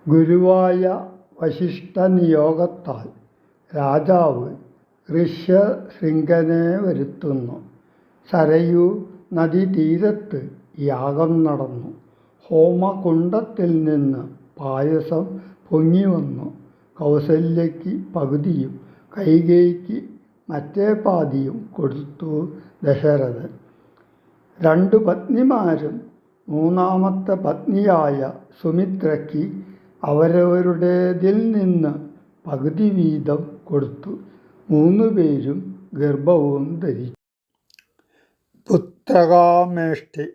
ഗുരുവായ വസിഷ്ഠനിയോഗത്താൽ രാജാവ് ഋഷ്യശൃംഗനെ വരുത്തുന്നു. സരയൂ നദീതീരത്ത് യാഗം നടന്നു. ഹോമകുണ്ഡത്തിൽ നിന്ന് പായസം പൊങ്ങിവന്നു. കൗസല്യയ്ക്ക് പകുതിയും കൈകേയിക്ക് മറ്റേ പാതിയും കൊടുത്തു ദശരഥൻ. 2 പത്നിമാരും മൂന്നാമത്തെ പത്നിയായ സുമിത്രയ്ക്ക് അവരവരുടേതിൽ നിന്ന് പകുതി വീതം കൊടുത്തു. 3 പേരും ഗർഭവും ധരിച്ചു. പുത്രകാമേഷ്ടി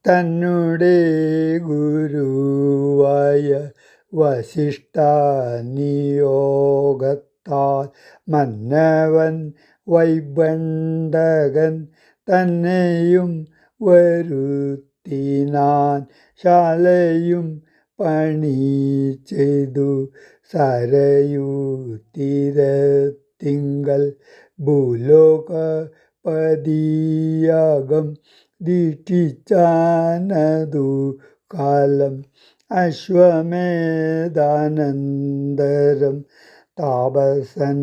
തന്നുടെ ഗുരുവായ വസിഷ്ഠനിയോഗത്താൽ മന്നവൻ വൈബണ്ഡകൻ തന്നെയും വരുത്തിനാൻ. ശാലയും പണിചെയ്തു സരയൂ തീരത്തിങ്കൽ ഭൂലോകപതിയാഗം ദീക്ഷിച്ചാനതു കാലം. അശ്വമേധാനന്തരം താപസന്മാരുമായി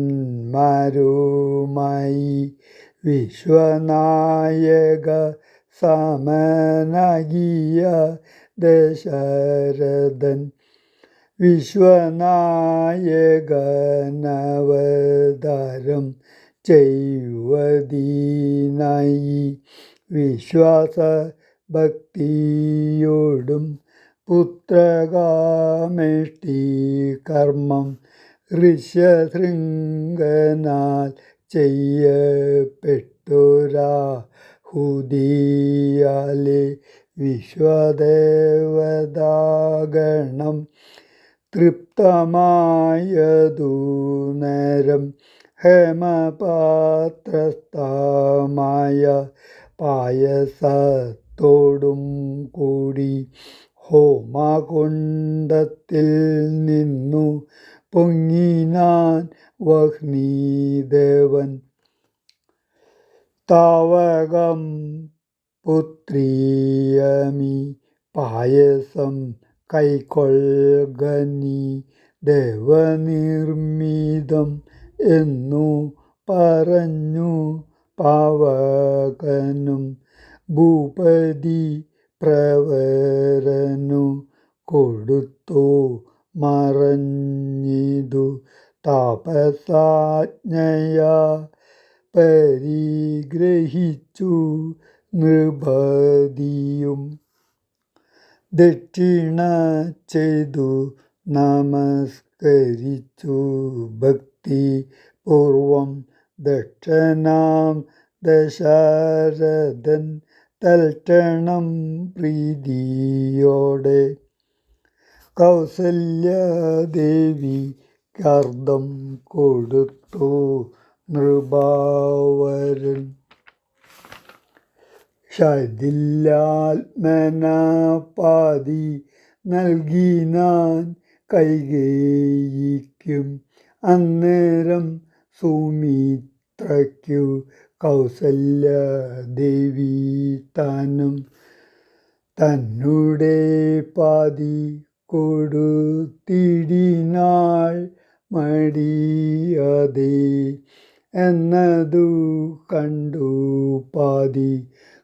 വിശ്വനായക സമനാകിയ ദശരഥൻ വിശ്വനായകനവതാരം ചെയ്യുവതിനായി വിശ്വാസഭക്തിയോടും പുത്രകാമേഷ്ടി കർമ്മം ഋഷ്യശൃംഗനാൽ ചെയ്യപ്പെട്ടൊരാഹുതിയാലെ വിശ്വദേവതാഗണം തൃപ്തമായതു നേരം ഹേമപാത്രസ്ഥമായ പായസത്തോടും കൂടി ഹോമകുണ്ഡത്തിൽ നിന്നു പൊങ്ങിനാൻ വഹ്നിദേവൻ. താവകം പുത്രിയമീ പായസം കൈക്കൊൾകനീ ദേവനിർമ്മിതം എന്നു പറഞ്ഞു പാവകനും ഭൂപതി പ്രവരനു കൊടുത്തു മറഞ്ഞിതു. താപസാജ്ഞയാ പരിഗ്രഹിച്ചു നൃപതിയും ദക്ഷിണ ചെയ്തു നമസ്കരിച്ചു ഭക്തി പൂർവം. ദക്ഷനാം ദശരഥൻ തൽക്ഷണം പ്രീതിയോടെ കൗസല്യാദേവിക്കർഘ്യം കൊടുത്തു നൃപവരൻ. ശൈഥില്യാത്മനാ പാതി നൽകിനാൻ കൈകേയിക്കും. അന്നേരം സുമിത്രയ്ക്കു കൗസല്യാദേവി താനും തന്നുടെ പാതി കൊടുത്തിടിനാൾ മടിയാതെ. എന്നതു കണ്ടു പാതി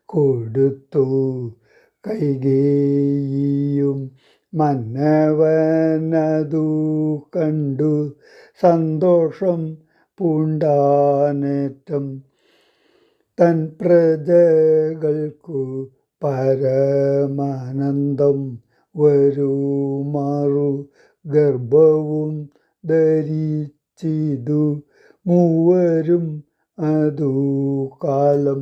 കൊടുത്തു കൈകേയിയും. മന്നവനതു കണ്ടു സന്തോഷം പൂണ്ടാനേറ്റം. തൻ പ്രജകൾക്കു പരമാനന്ദം വരുമാറു ഗർഭവും ധരിച്ചിതു മൂവരും അതു കാലം.